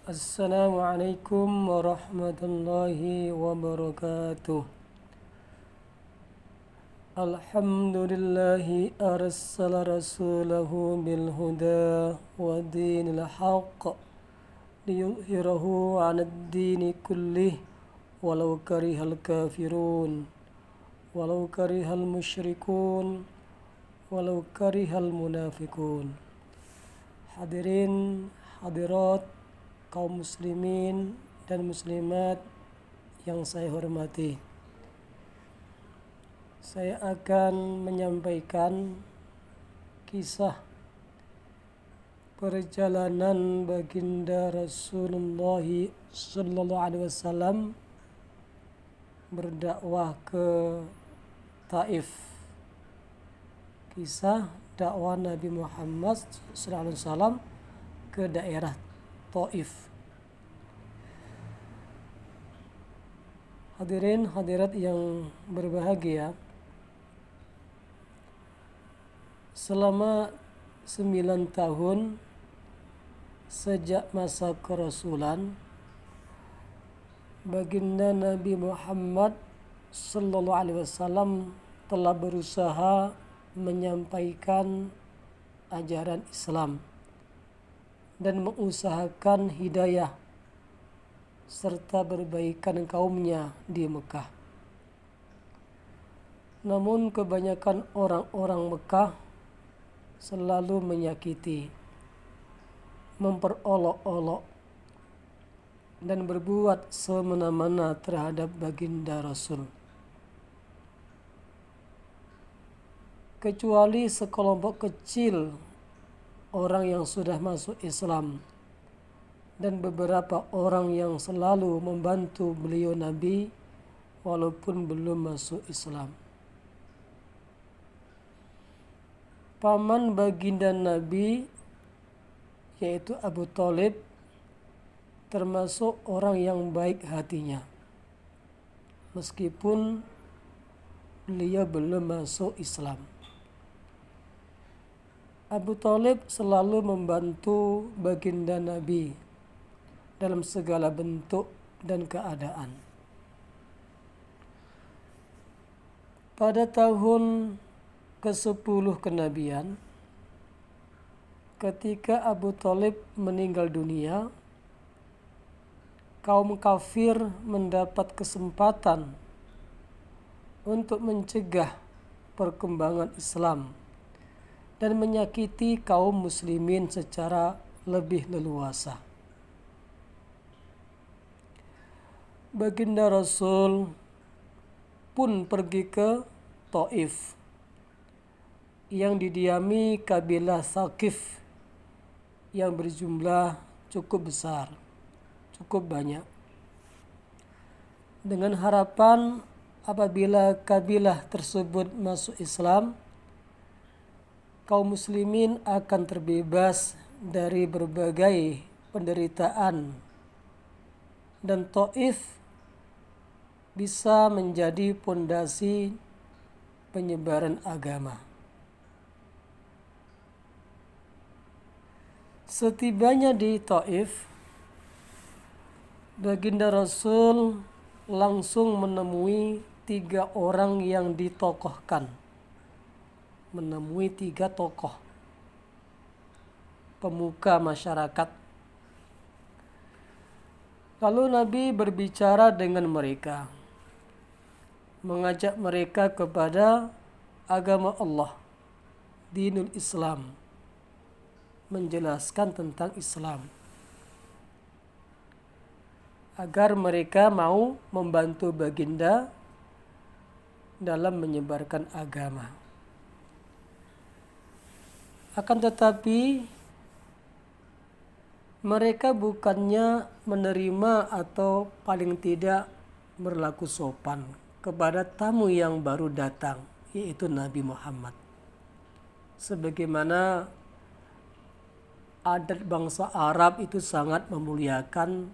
Assalamualaikum warahmatullahi wabarakatuh. Alhamdulillahi arsala rasulahu bil huda wa dinil haqq liyudhhirahu 'alad dini kullih walau karihal kafirun walau karihal musyrikun walau karihal munafikun. Hadirin hadirat kaum muslimin dan muslimat yang saya hormati, saya akan menyampaikan kisah perjalanan baginda Rasulullah sallallahu alaihi wasallam berdakwah ke Taif. Kisah dakwah Nabi Muhammad sallallahu alaihi wasallam ke daerah Taif. Hadirin hadirat yang berbahagia, selama 9 tahun sejak masa kerasulan, baginda Nabi Muhammad sallallahu alaihi wasallam telah berusaha menyampaikan ajaran Islam dan mengusahakan hidayah serta perbaikan kaumnya di Mekah. Namun kebanyakan orang-orang Mekah selalu menyakiti, memperolok-olok, dan berbuat semena-mena terhadap baginda Rasul. Kecuali sekelompok kecil orang yang sudah masuk Islam dan beberapa orang yang selalu membantu beliau Nabi walaupun belum masuk Islam. Paman baginda Nabi yaitu Abu Thalib termasuk orang yang baik hatinya meskipun beliau belum masuk Islam. Abu Thalib selalu membantu baginda Nabi dalam segala bentuk dan keadaan. Pada tahun ke-10 kenabian, ketika Abu Thalib meninggal dunia, kaum kafir mendapat kesempatan untuk mencegah perkembangan Islam dan menyakiti kaum muslimin secara lebih leluasa. Baginda Rasul pun pergi ke Taif yang didiami kabilah Thaqif yang berjumlah cukup besar, cukup banyak, dengan harapan apabila kabilah tersebut masuk Islam, kaum muslimin akan terbebas dari berbagai penderitaan dan Taif bisa menjadi pondasi penyebaran agama. Setibanya di Taif, baginda Rasul langsung menemui 3 orang yang ditokohkan. Menemui 3 tokoh pemuka masyarakat. Lalu Nabi berbicara dengan mereka, mengajak mereka kepada agama Allah, dinul Islam, menjelaskan tentang Islam, agar mereka mau membantu baginda dalam menyebarkan agama. Akan tetapi mereka bukannya menerima atau paling tidak berlaku sopan kepada tamu yang baru datang, yaitu Nabi Muhammad. Sebagaimana adat bangsa Arab itu sangat memuliakan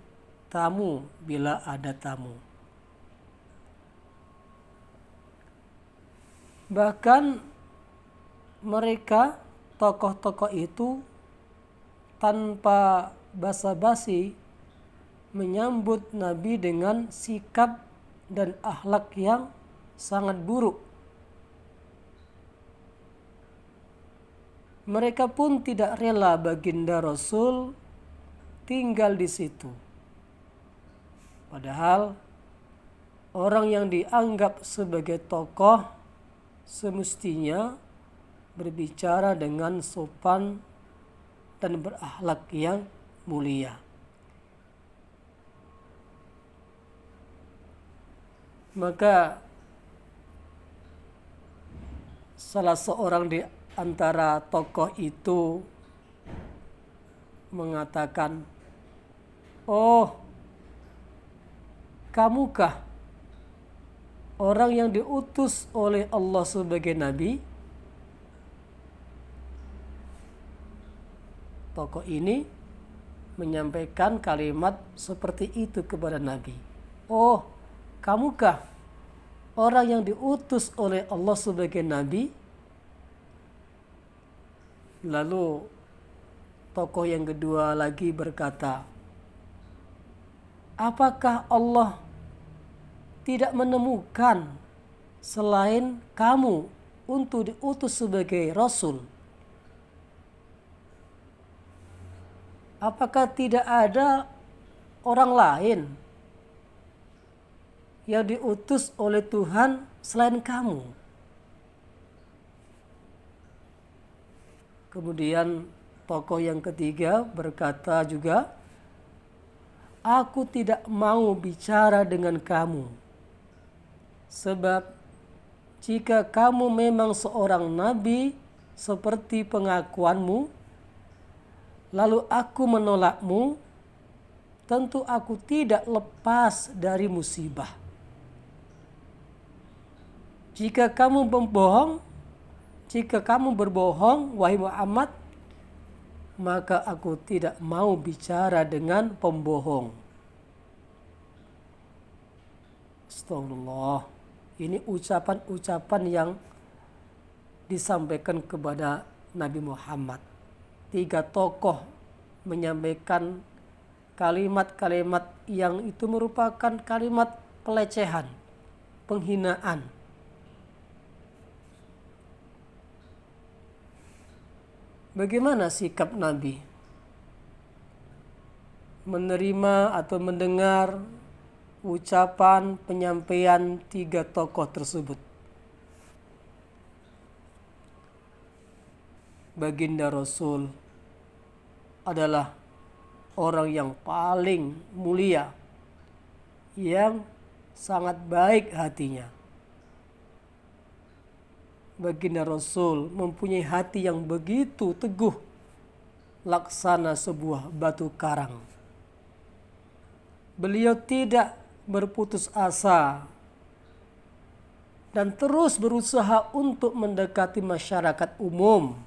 tamu bila ada tamu. Bahkan mereka tokoh-tokoh itu tanpa basa-basi menyambut Nabi dengan sikap dan akhlak yang sangat buruk. Mereka pun tidak rela baginda Rasul tinggal di situ. Padahal orang yang dianggap sebagai tokoh semestinya berbicara dengan sopan dan berakhlak yang mulia. Maka salah seorang di antara tokoh itu mengatakan, "Oh, kamukah orang yang diutus oleh Allah sebagai nabi?" Tokoh ini menyampaikan kalimat seperti itu kepada Nabi. "Oh, kamukah orang yang diutus oleh Allah sebagai nabi?" Lalu tokoh yang kedua lagi berkata, "Apakah Allah tidak menemukan selain kamu untuk diutus sebagai Rasul? Apakah tidak ada orang lain yang diutus oleh Tuhan selain kamu?" Kemudian tokoh yang ketiga berkata juga, "Aku tidak mau bicara dengan kamu. Sebab jika kamu memang seorang nabi seperti pengakuanmu, lalu aku menolakmu, tentu aku tidak lepas dari musibah. Jika kamu berbohong, wahai Muhammad, maka aku tidak mau bicara dengan pembohong." Astagfirullah. Ini ucapan-ucapan yang disampaikan kepada Nabi Muhammad. 3 tokoh menyampaikan kalimat-kalimat yang itu merupakan kalimat pelecehan, penghinaan. Bagaimana sikap Nabi? Menerima atau mendengar ucapan penyampaian 3 tokoh tersebut. Baginda Rasul adalah orang yang paling mulia, yang sangat baik hatinya. Baginda Rasul mempunyai hati yang begitu teguh, laksana sebuah batu karang. Beliau tidak berputus asa dan terus berusaha untuk mendekati masyarakat umum.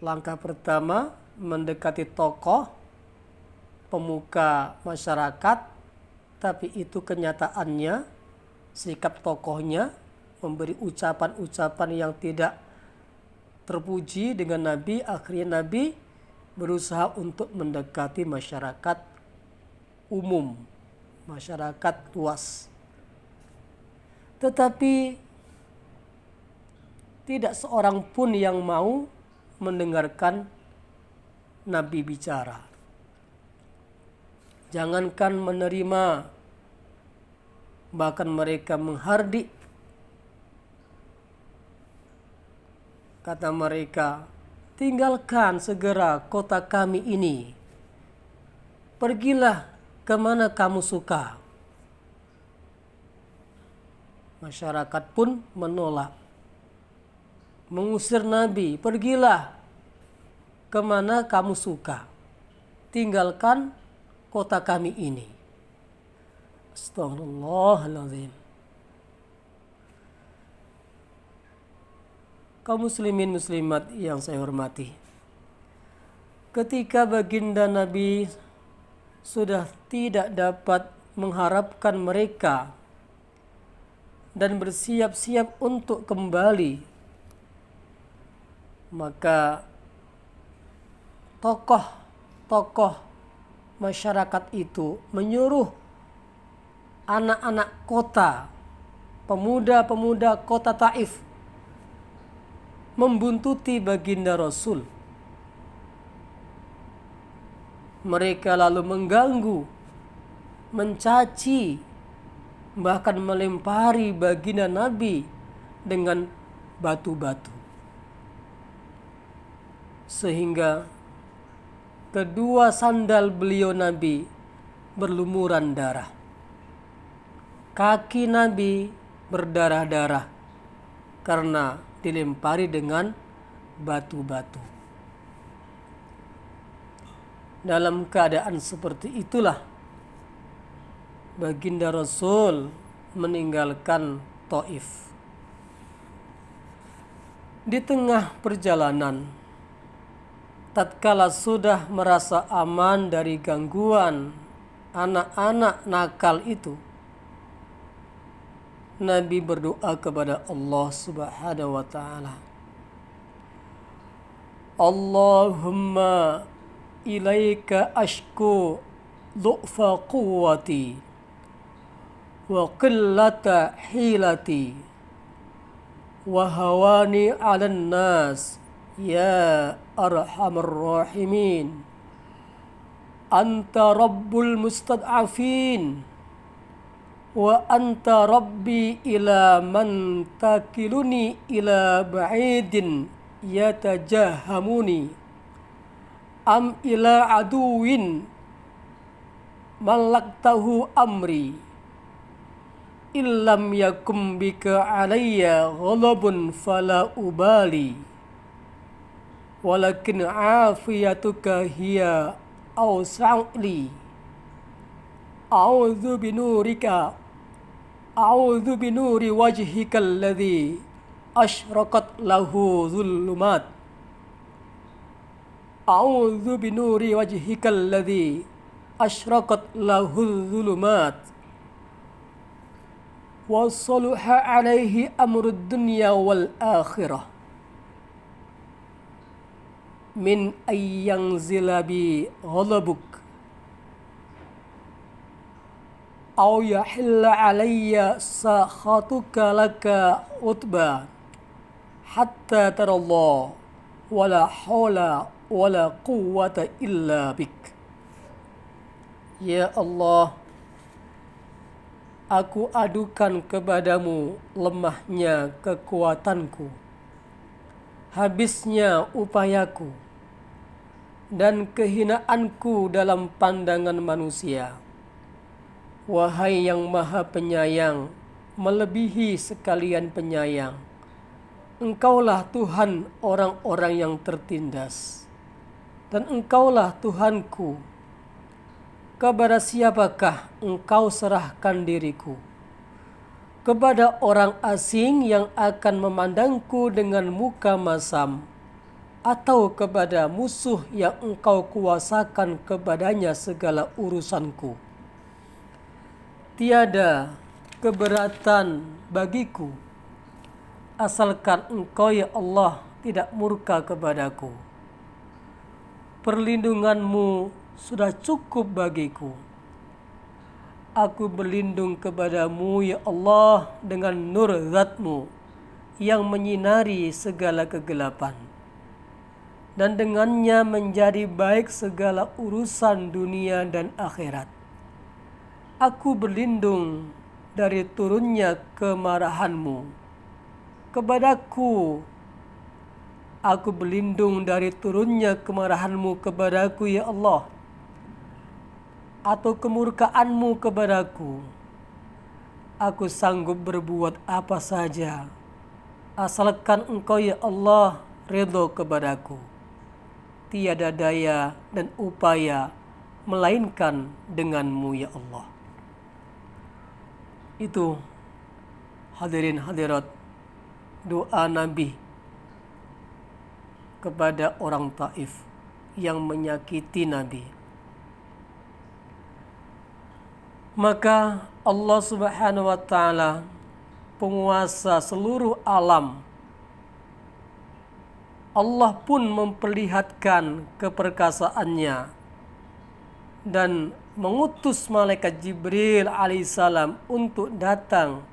Langkah pertama, mendekati tokoh pemuka masyarakat, tapi itu kenyataannya sikap tokohnya memberi ucapan-ucapan yang tidak terpuji dengan Nabi. Akhirnya Nabi berusaha untuk mendekati masyarakat umum, masyarakat luas. Tetapi tidak seorang pun yang mau mendengarkan Nabi bicara. Jangankan menerima, bahkan mereka menghardik. Kata mereka, "Tinggalkan segera kota kami ini. Pergilah kemana kamu suka." Masyarakat pun menolak, mengusir Nabi, "Pergilah kemana kamu suka. Tinggalkan kota kami ini." Astagfirullahaladzim. Kaum muslimin muslimat yang saya hormati, ketika baginda Nabi sudah tidak dapat mengharapkan mereka dan bersiap-siap untuk kembali, maka tokoh tokoh masyarakat itu menyuruh anak-anak kota, pemuda-pemuda kota Taif membuntuti baginda Rasul. Mereka lalu mengganggu, mencaci, bahkan melempari baginda Nabi dengan batu-batu. Sehingga kedua sandal beliau Nabi berlumuran darah. Kaki Nabi berdarah-darah karena dilempari dengan batu-batu. Dalam keadaan seperti itulah baginda Rasul meninggalkan Taif. Di tengah perjalanan, tatkala sudah merasa aman dari gangguan anak-anak nakal itu, Nabi berdoa kepada Allah Subhanahu wa ta'ala. Allahumma ilaika ashku du'fa quwwati wa qillata hilati wa hawani 'alan nas ya arhamar rahimin. Anta rabbul mustad'afin wa anta rabbi ila man takiluni ila ba'idin yatajahamuni am ila aduwin malaktahu amri illam yakum bika alayya ghalabun fala ubali walakin afiyatuka hiya awsa'li a'udzu binuri wajhika alladhi asyraqat lahu dhulumat A'udzu binuri wajhikal ladzi asyraqat lahu dhulumat wa salaha 'alaihi amrud dunya wal akhirah min ayyang zilabi ghadabuk aw yahilla 'alayya sakhatuka laka utba hatta tarallah wala hawla wala quwwata illa bik. Ya Allah, aku adukan kepadamu lemahnya kekuatanku, habisnya upayaku, dan kehinaanku dalam pandangan manusia. Wahai yang maha penyayang, melebihi sekalian penyayang, Engkaulah Tuhan orang-orang yang tertindas. Dan Engkaulah Tuhanku, kepada siapakah Engkau serahkan diriku? Kepada orang asing yang akan memandangku dengan muka masam, atau kepada musuh yang Engkau kuasakan kepadanya segala urusanku? Tiada keberatan bagiku, asalkan Engkau ya Allah tidak murka kepadaku. Perlindunganmu sudah cukup bagiku. Aku berlindung kepadamu ya Allah dengan nur zatmu yang menyinari segala kegelapan, dan dengannya menjadi baik segala urusan dunia dan akhirat. Aku berlindung dari turunnya kemarahanmu kepadaku. Aku berlindung dari turunnya kemarahanmu kepadaku ya Allah, atau kemurkaanmu kepadaku. Aku sanggup berbuat apa saja, asalkan Engkau ya Allah ridho kepadaku. Tiada daya dan upaya melainkan denganmu ya Allah. Itu hadirin hadirat doa Nabi kepada orang Taif yang menyakiti Nabi. Maka Allah Subhanahu wa ta'ala, penguasa seluruh alam, Allah pun memperlihatkan keperkasaannya dan mengutus malaikat Jibril alaihissalam untuk datang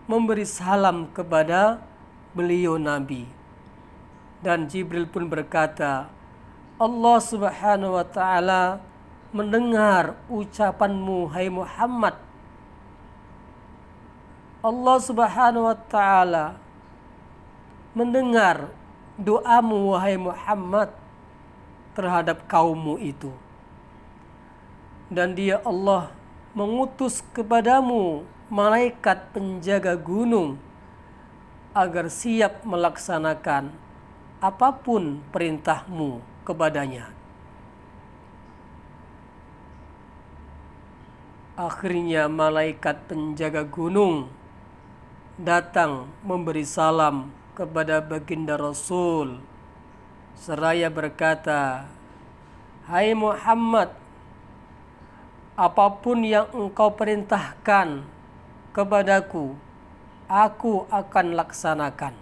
memberi salam kepada beliau Nabi. Dan Jibril pun berkata, Allah Subhanahu wa taala mendengar ucapanmu hai Muhammad. Allah Subhanahu wa taala mendengar doamu wahai Muhammad terhadap kaummu itu. Dan dia Allah mengutus kepadamu malaikat penjaga gunung agar siap melaksanakan apapun perintahmu kepadanya. Akhirnya malaikat penjaga gunung datang memberi salam kepada baginda Rasul seraya berkata, hai Muhammad, apapun yang engkau perintahkan kepadaku, aku akan laksanakan.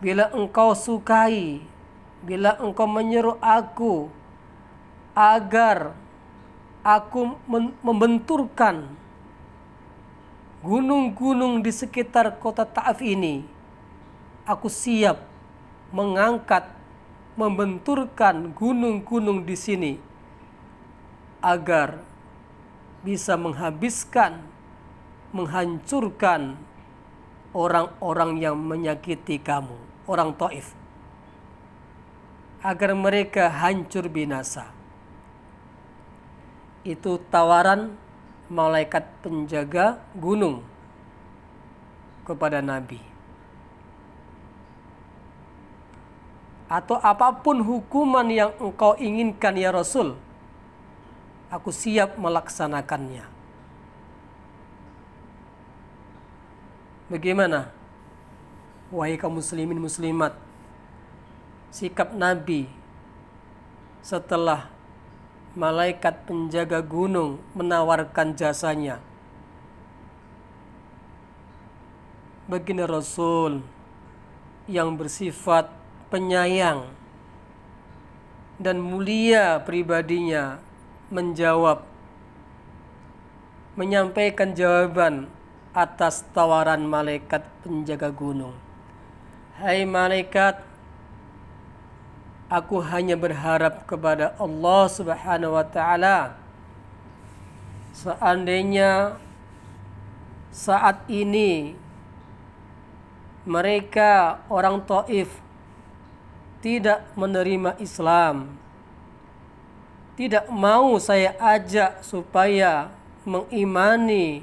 Bila engkau sukai, bila engkau menyuruh aku agar aku membenturkan gunung-gunung di sekitar kota Taif ini, aku siap mengangkat, membenturkan gunung-gunung di sini agar bisa menghabiskan, menghancurkan orang-orang yang menyakiti kamu, orang Taif, agar mereka hancur binasa. Itu tawaran malaikat penjaga gunung kepada Nabi. Atau apapun hukuman yang engkau inginkan ya Rasul, aku siap melaksanakannya. Bagaimana, wahai kaum muslimin muslimat, sikap Nabi setelah malaikat penjaga gunung menawarkan jasanya? Baginda Rasul yang bersifat penyayang dan mulia pribadinya menjawab, menyampaikan jawaban atas tawaran malaikat penjaga gunung. Hai malaikat, aku hanya berharap kepada Allah Subhanahu wa taala. Seandainya saat ini mereka orang Taif tidak menerima Islam, tidak mau saya ajak supaya mengimani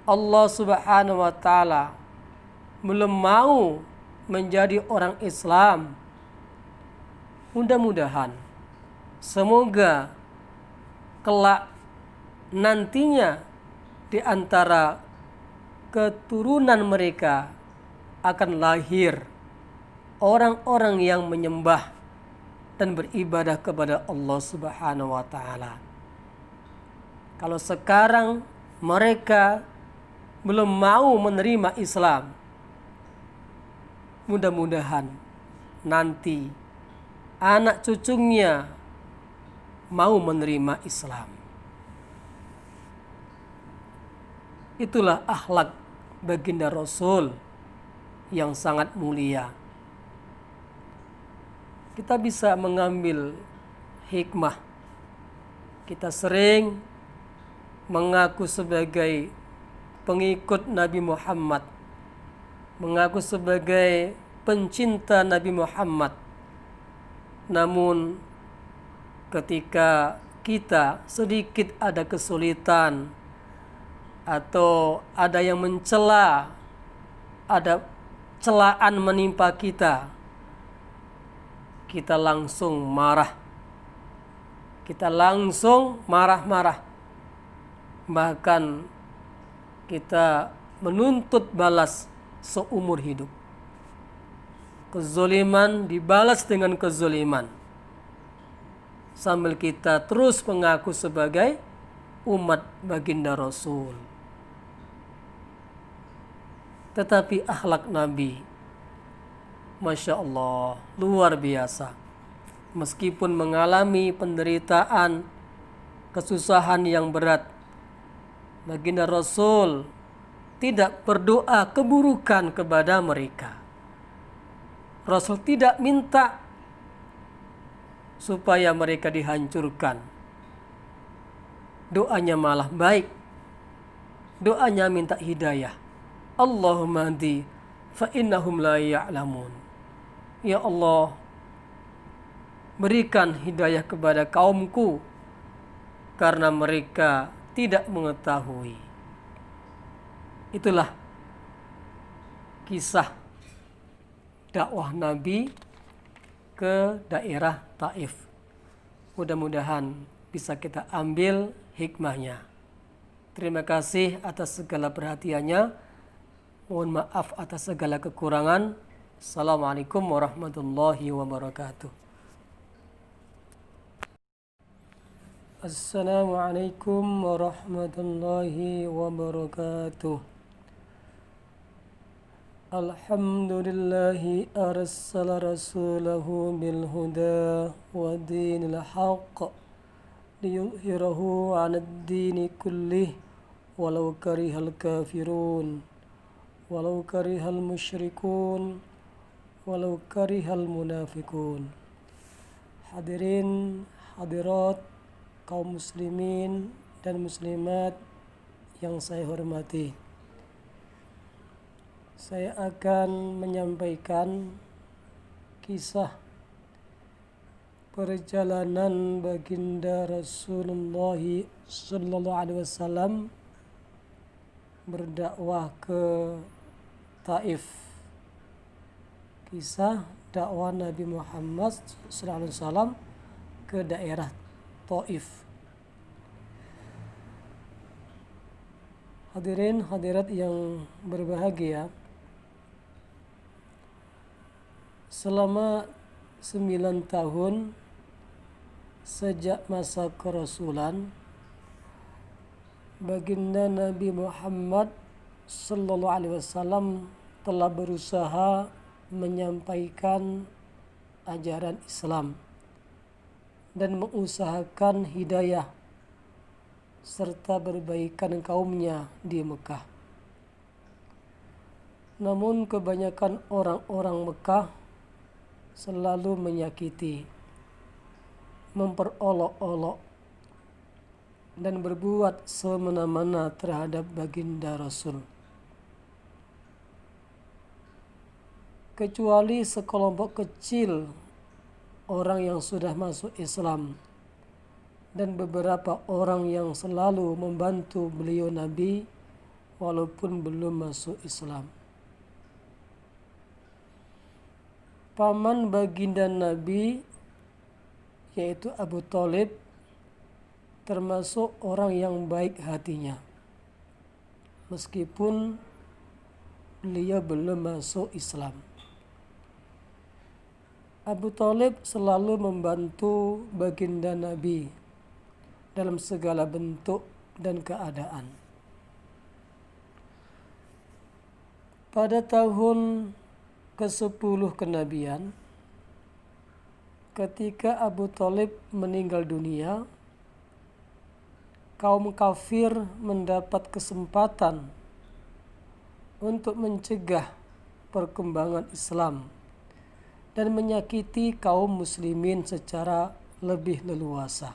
Allah Subhanahu wa taala, belum mau menjadi orang Islam. Mudah-mudahan, semoga kelak nantinya di antara keturunan mereka akan lahir orang-orang yang menyembah dan beribadah kepada Allah Subhanahu wa taala. Kalau sekarang mereka belum mau menerima Islam, mudah-mudahan nanti anak cucunya mau menerima Islam. Itulah akhlak baginda Rasul yang sangat mulia. Kita bisa mengambil hikmah. Kita sering mengaku sebagai pengikut Nabi Muhammad, mengaku sebagai pencinta Nabi Muhammad. Namun ketika kita sedikit ada kesulitan atau ada yang mencela, ada celaan menimpa kita, kita langsung marah. Kita langsung marah-marah. Bahkan kita menuntut balas seumur hidup. Kezoliman dibalas dengan kezoliman. Sambil kita terus mengaku sebagai umat baginda Rasul. Tetapi akhlak Nabi, Masya Allah, luar biasa. Meskipun mengalami penderitaan, kesusahan yang berat. Baginda Rasul tidak berdoa keburukan kepada mereka. Rasul tidak minta supaya mereka dihancurkan. Doanya malah baik. Doanya minta hidayah. Allahumma hdi fa innahum la ya'lamun. Ya Allah, berikan hidayah kepada kaumku karena mereka tidak mengetahui. Itulah kisah dakwah Nabi ke daerah Taif. Mudah-mudahan bisa kita ambil hikmahnya. Terima kasih atas segala perhatiannya. Mohon maaf atas segala kekurangan. Assalamualaikum warahmatullahi wabarakatuh. Assalamualaikum warahmatullahi wabarakatuh. Alhamdulillahi arsala rasulahu bilhuda wa dinil haqq liyuzhirahu 'alad dini kullih walau karihal kafirun walau karihal musyrikun walau karihal munafikun. Hadirin hadirat kaum muslimin dan muslimat yang saya hormati, saya akan menyampaikan kisah perjalanan baginda Rasulullah sallallahu alaihi wasallam berdakwah ke Taif. Kisah dakwah Nabi Muhammad sallallahu alaihi wasallam ke daerah Taif. Hadirin hadirat yang berbahagia, selama 9 tahun sejak masa kerasulan, baginda Nabi Muhammad sallallahu alaihi wasallam telah berusaha menyampaikan ajaran Islam dan mengusahakan hidayah serta berbaikan kaumnya di Mekah. Namun kebanyakan orang-orang Mekah selalu menyakiti, memperolok-olok, dan berbuat semena-mena terhadap baginda Rasul. Kecuali sekelompok kecil orang yang sudah masuk Islam dan beberapa orang yang selalu membantu beliau Nabi walaupun belum masuk Islam. Paman baginda Nabi yaitu Abu Thalib termasuk orang yang baik hatinya, meskipun beliau belum masuk Islam. Abu Thalib selalu membantu baginda Nabi dalam segala bentuk dan keadaan. Pada tahun ke-10 kenabian, ketika Abu Thalib meninggal dunia, kaum kafir mendapat kesempatan untuk mencegah perkembangan Islam dan menyakiti kaum muslimin secara lebih leluasa.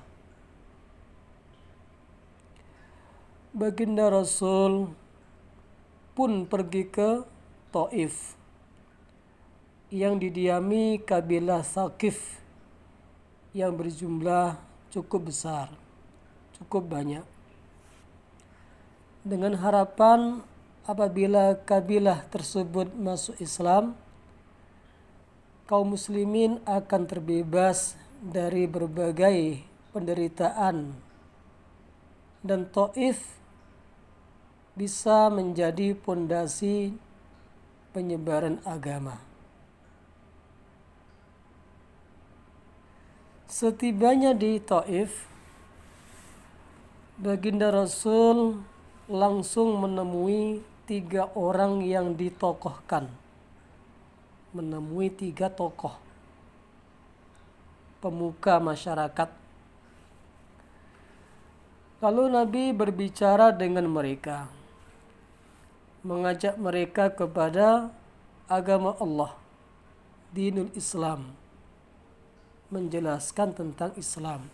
Baginda Rasul pun pergi ke Taif yang didiami kabilah Thaqif yang berjumlah cukup besar, cukup banyak, dengan harapan apabila kabilah tersebut masuk Islam, kaum muslimin akan terbebas dari berbagai penderitaan dan Taif bisa menjadi pondasi penyebaran agama. Setibanya di Taif, baginda Rasul langsung menemui 3 orang yang ditokohkan. Menemui 3 tokoh pemuka masyarakat. Lalu Nabi berbicara dengan mereka, mengajak mereka kepada agama Allah, dinul Islam, menjelaskan tentang Islam,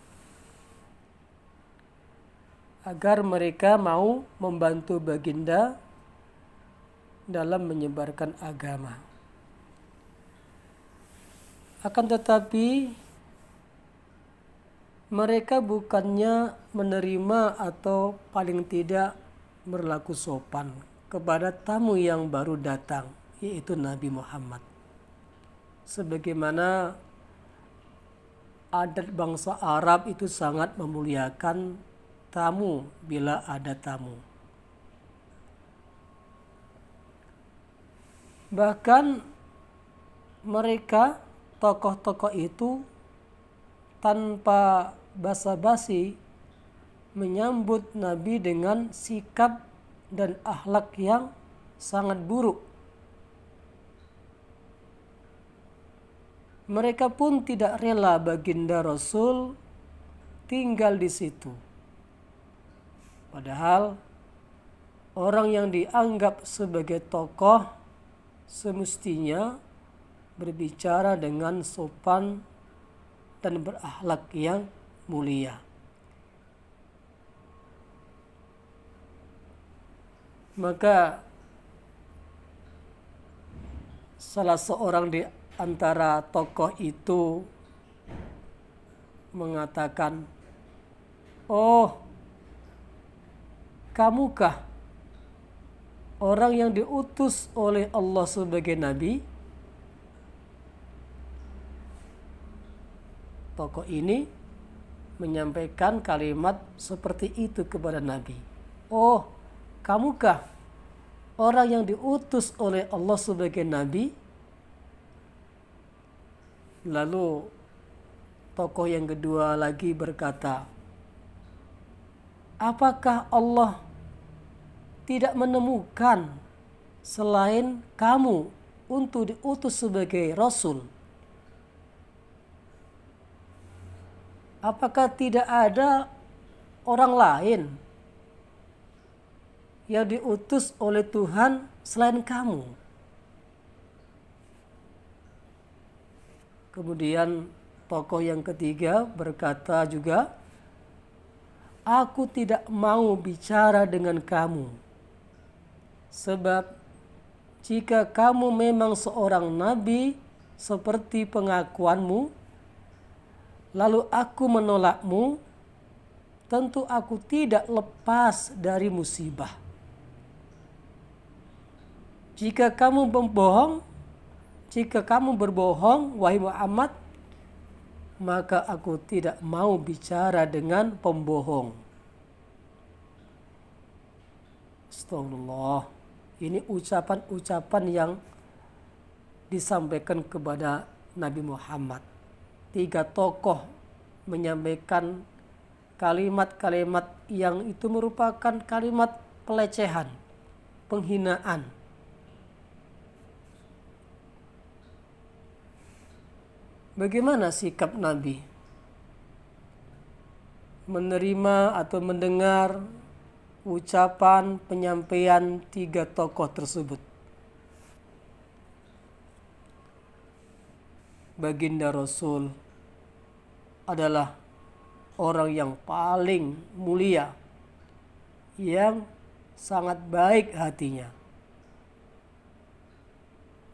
agar mereka mau membantu baginda dalam menyebarkan agama. Akan tetapi mereka bukannya menerima atau paling tidak berlaku sopan kepada tamu yang baru datang, yaitu Nabi Muhammad. Sebagaimana adat bangsa Arab itu sangat memuliakan tamu bila ada tamu. Bahkan mereka, tokoh-tokoh itu, tanpa basa-basi menyambut Nabi dengan sikap dan akhlak yang sangat buruk. Mereka pun tidak rela baginda Rasul tinggal di situ. Padahal orang yang dianggap sebagai tokoh semestinya berbicara dengan sopan dan berakhlak yang mulia. Maka salah seorang di antara tokoh itu mengatakan, "Oh, kamukah orang yang diutus oleh Allah sebagai nabi?" Tokoh ini menyampaikan kalimat seperti itu kepada Nabi. "Oh, kamukah orang yang diutus oleh Allah sebagai nabi?" Lalu tokoh yang kedua lagi berkata, "Apakah Allah tidak menemukan selain kamu untuk diutus sebagai Rasul? Apakah tidak ada orang lain yang diutus oleh Tuhan selain kamu?" Kemudian tokoh yang ketiga berkata juga, "Aku tidak mau bicara dengan kamu, sebab jika kamu memang seorang nabi seperti pengakuanmu, lalu aku menolakmu, tentu aku tidak lepas dari musibah. Jika kamu berbohong, wahai Muhammad, maka aku tidak mau bicara dengan pembohong." Astagfirullah. Ini ucapan-ucapan yang disampaikan kepada Nabi Muhammad. 3 tokoh menyampaikan kalimat-kalimat yang itu merupakan kalimat pelecehan, penghinaan. Bagaimana sikap Nabi? Menerima atau mendengar ucapan penyampaian 3 tokoh tersebut. Baginda Rasul adalah orang yang paling mulia, yang sangat baik hatinya.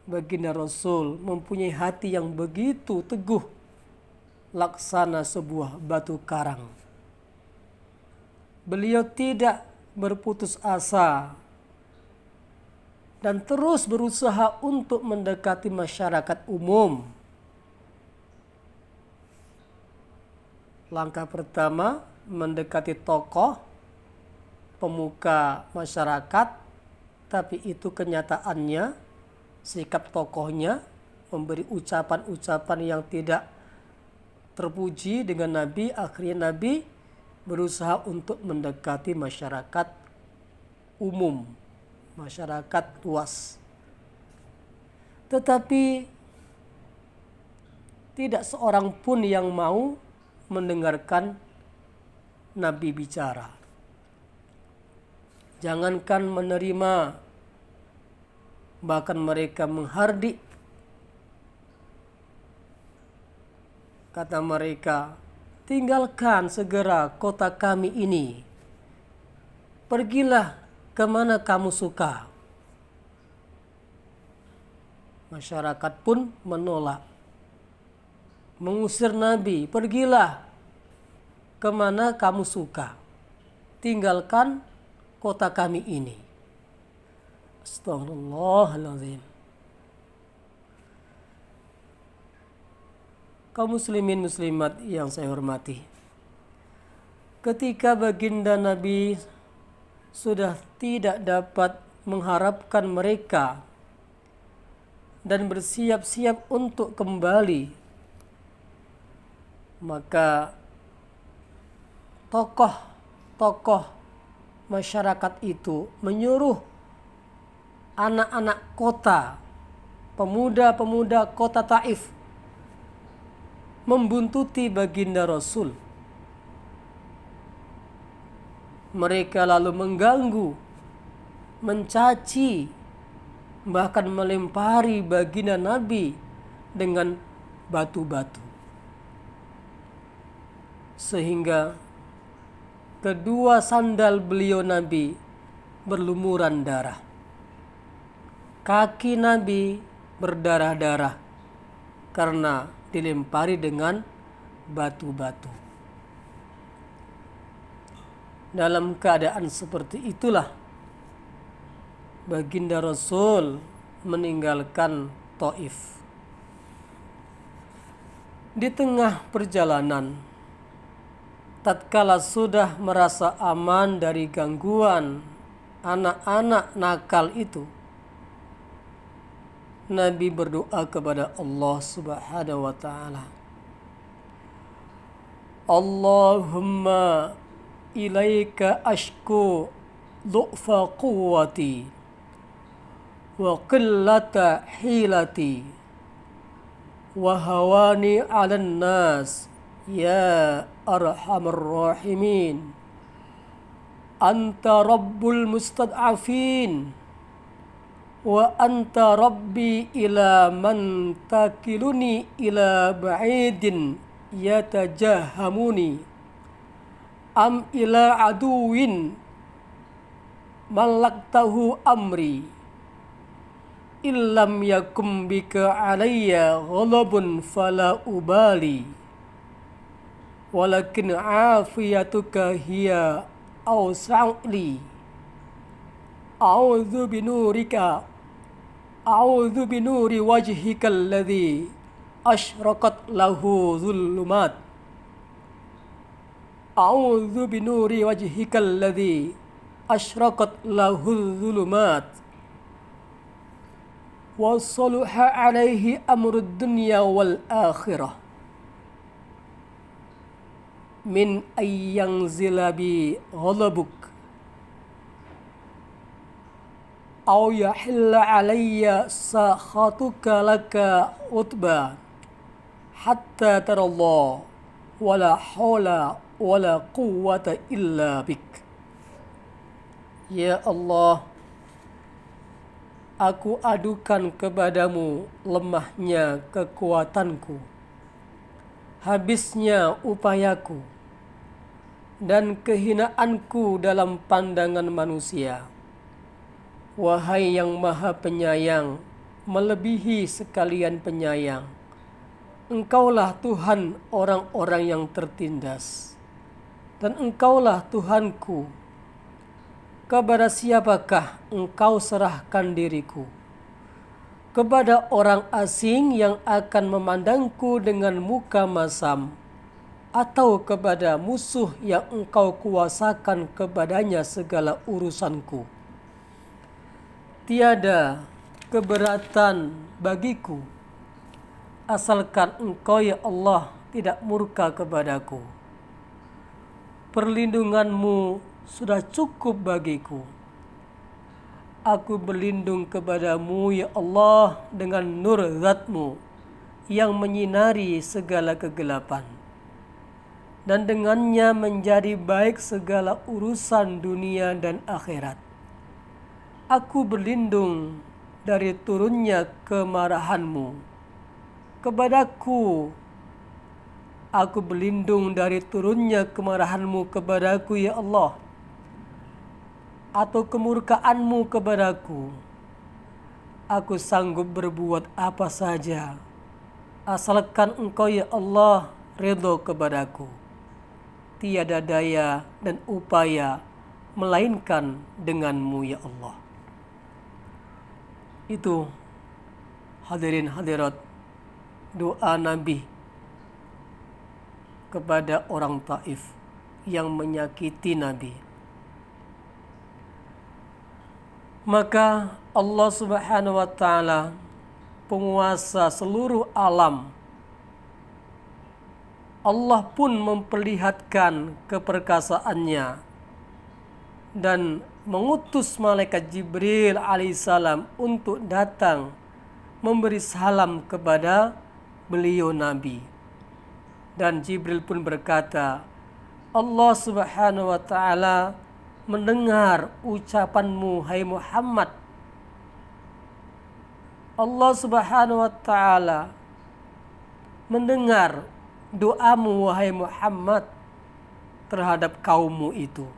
Baginda Rasul mempunyai hati yang begitu teguh, laksana sebuah batu karang. Beliau tidak berputus asa dan terus berusaha untuk mendekati masyarakat umum. Langkah pertama, mendekati tokoh, pemuka masyarakat, tapi itu kenyataannya, sikap tokohnya memberi ucapan-ucapan yang tidak terpuji dengan Nabi. Akhirnya Nabi berusaha untuk mendekati masyarakat umum, masyarakat luas. Tetapi tidak seorang pun yang mau mendengarkan Nabi bicara. Jangankan menerima, bahkan mereka menghardik. Kata mereka, tinggalkan segera kota kami ini. Pergilah kemana kamu suka. Masyarakat pun menolak. Mengusir Nabi, pergilah kemana kamu suka. Tinggalkan kota kami ini. Astaghfirullahaladzim. Kaum muslimin muslimat yang saya hormati, ketika baginda Nabi sudah tidak dapat mengharapkan mereka dan bersiap-siap untuk kembali, maka tokoh-tokoh masyarakat itu menyuruh anak-anak kota, pemuda-pemuda kota Taif membuntuti baginda Rasul. Mereka lalu mengganggu, mencaci, bahkan melempari baginda Nabi dengan batu-batu. Sehingga kedua sandal beliau Nabi berlumuran darah. Kaki Nabi berdarah-darah karena dilempari dengan batu-batu. Dalam keadaan seperti itulah baginda Rasul meninggalkan Taif. Di tengah perjalanan, tatkala sudah merasa aman dari gangguan anak-anak nakal itu, Nabi berdoa kepada Allah Subhanahu wa ta'ala. Allahumma ilaika ashku du'fa quwwati wa qillata hilati wa hawani 'alan nas ya arhamar rahimin. Anta rabbul mustad'afin wa anta rabbi ila man takiluni ila ba'idin yatajahamuni am ila aduwin malaktahu amri illam yakum bika alayya ghalabun fala ubali walakin afiyatuka hiya awsa'li a'udzu binurika a'udzu binuri wajhikal ladzi asyraqat lahu dhulumat. A'udzu binuri wajhikal ladzi asyraqat lahu dhulumat. Wa salaha alaihi amrud dunya wal akhirah. Min ayyang zilabi ghalabuk. Aw yahilla alayya sakhatuka laka utba hatta tarallah wala hawla wala quwwata illa bik. Ya Allah, aku adukan kepadamu lemahnya kekuatanku, habisnya upayaku, dan kehinaanku dalam pandangan manusia. Wahai yang maha penyayang, melebihi sekalian penyayang, Engkaulah Tuhan orang-orang yang tertindas, dan Engkaulah Tuhanku. Kepada siapakah Engkau serahkan diriku? Kepada orang asing yang akan memandangku dengan muka masam, atau kepada musuh yang Engkau kuasakan kepadanya segala urusanku? Tiada keberatan bagiku, asalkan Engkau ya Allah tidak murka kepadaku. Perlindunganmu sudah cukup bagiku. Aku berlindung kepadamu ya Allah dengan nur zatmu yang menyinari segala kegelapan, dan dengannya menjadi baik segala urusan dunia dan akhirat. Aku berlindung dari turunnya kemarahan-Mu kepadaku. Aku berlindung dari turunnya kemarahan-Mu kepadaku, ya Allah, atau kemurkaan-Mu kepadaku. Aku sanggup berbuat apa saja, asalkan Engkau, ya Allah, ridho kepadaku. Tiada daya dan upaya melainkan dengan-Mu, ya Allah. Itu, hadirin hadirat, doa Nabi kepada orang Taif yang menyakiti Nabi. Maka Allah Subhanahu wa Ta'ala, penguasa seluruh alam, Allah pun memperlihatkan keperkasaannya dan mengutus malaikat Jibril alaihissalam untuk datang memberi salam kepada beliau Nabi. Dan Jibril pun berkata, Allah Subhanahu wa Ta'ala mendengar ucapanmu, hai Muhammad. Allah Subhanahu wa Ta'ala mendengar doamu, wahai Muhammad, terhadap kaummu itu.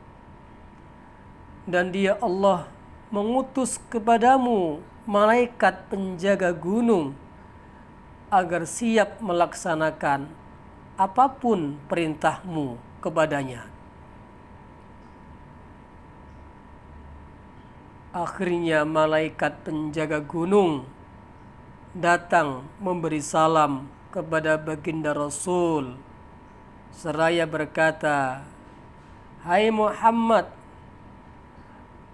Dan Dia, Allah, mengutus kepadamu malaikat penjaga gunung agar siap melaksanakan apapun perintahmu kepadanya. Akhirnya malaikat penjaga gunung datang memberi salam kepada baginda Rasul seraya berkata, hai Muhammad,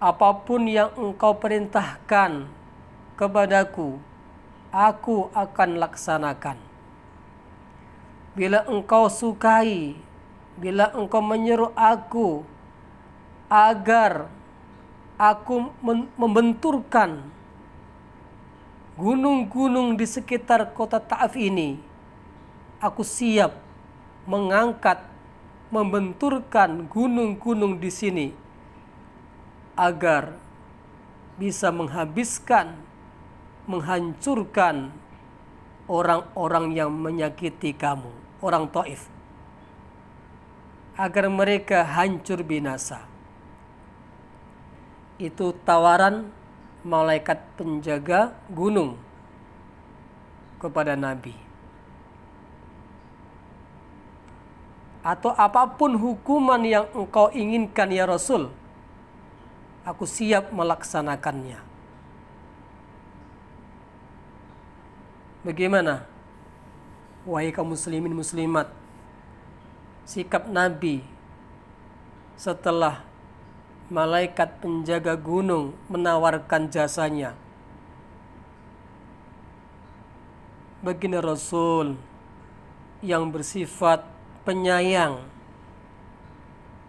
apapun yang engkau perintahkan kepadaku, aku akan laksanakan. Bila engkau sukai, bila engkau menyuruh aku agar aku membenturkan gunung-gunung di sekitar kota Taif ini, aku siap mengangkat, membenturkan gunung-gunung di sini agar bisa menghabiskan, menghancurkan orang-orang yang menyakiti kamu, orang Taif, agar mereka hancur binasa. Itu tawaran malaikat penjaga gunung kepada Nabi. Atau apapun hukuman yang engkau inginkan, ya Rasul, aku siap melaksanakannya. Bagaimana, wahai kaum muslimin muslimat, sikap Nabi setelah malaikat penjaga gunung menawarkan jasanya? Baginda Rasul yang bersifat penyayang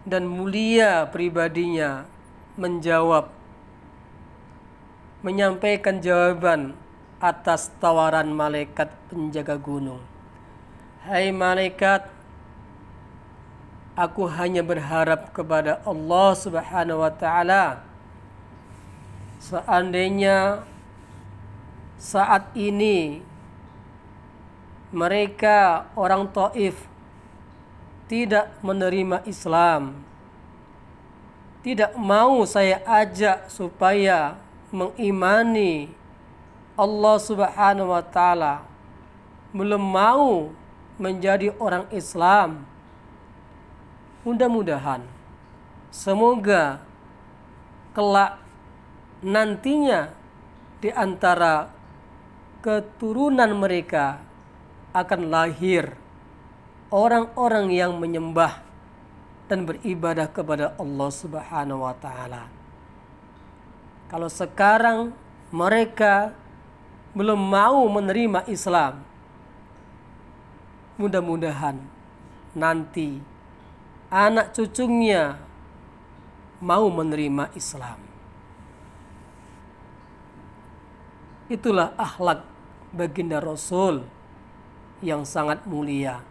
dan mulia pribadinya menjawab, menyampaikan jawaban atas tawaran malaikat penjaga gunung. Hai malaikat, aku hanya berharap kepada Allah Subhanahu wa Ta'ala. Seandainya saat ini mereka orang Taif tidak menerima Islam, tidak mau saya ajak supaya mengimani Allah Subhanahu wa Ta'ala, belum mau menjadi orang Islam, mudah-mudahan semoga kelak nantinya di antara keturunan mereka akan lahir orang-orang yang menyembah dan beribadah kepada Allah Subhanahu wa Ta'ala. Kalau sekarang mereka belum mau menerima Islam, mudah-mudahan nanti anak cucunya mau menerima Islam. Itulah akhlak baginda Rasul yang sangat mulia.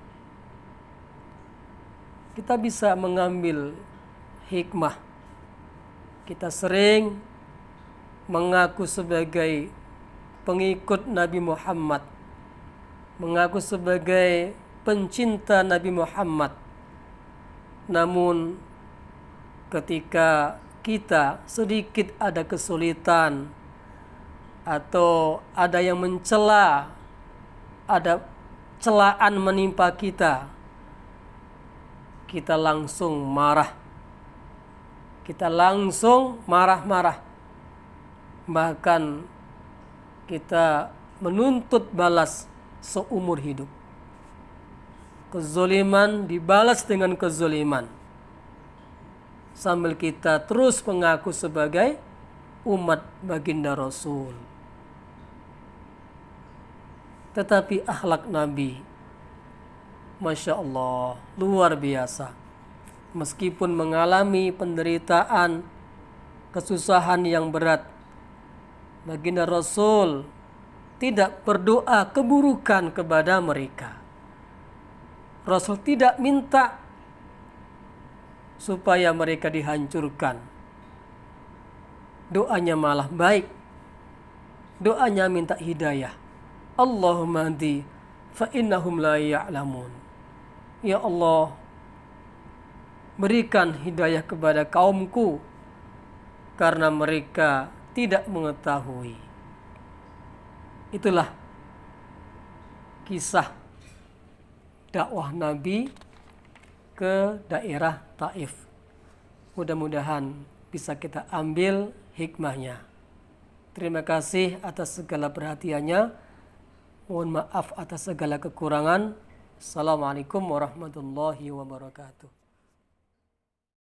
Kita bisa mengambil hikmah. Kita sering mengaku sebagai pengikut Nabi Muhammad, mengaku sebagai pencinta Nabi Muhammad, namun ketika kita sedikit ada kesulitan atau ada yang mencela, ada celaan menimpa kita, kita langsung marah, kita langsung marah-marah, bahkan kita menuntut balas seumur hidup. Kezoliman dibalas dengan kezoliman, sambil kita terus mengaku sebagai umat baginda Rasul. Tetapi akhlak Nabi, Masya Allah, luar biasa. Meskipun mengalami penderitaan, kesusahan yang berat, baginda Rasul tidak berdoa keburukan kepada mereka. Rasul tidak minta supaya mereka dihancurkan. Doanya malah baik. Doanya minta hidayah. Allahumma hdi fa innahum la ya'lamun. Ya Allah, berikan hidayah kepada kaumku karena mereka tidak mengetahui. Itulah kisah dakwah Nabi ke daerah Taif. Mudah-mudahan bisa kita ambil hikmahnya. Terima kasih atas segala perhatiannya. Mohon maaf atas segala kekurangan. Assalamualaikum warahmatullahi wabarakatuh.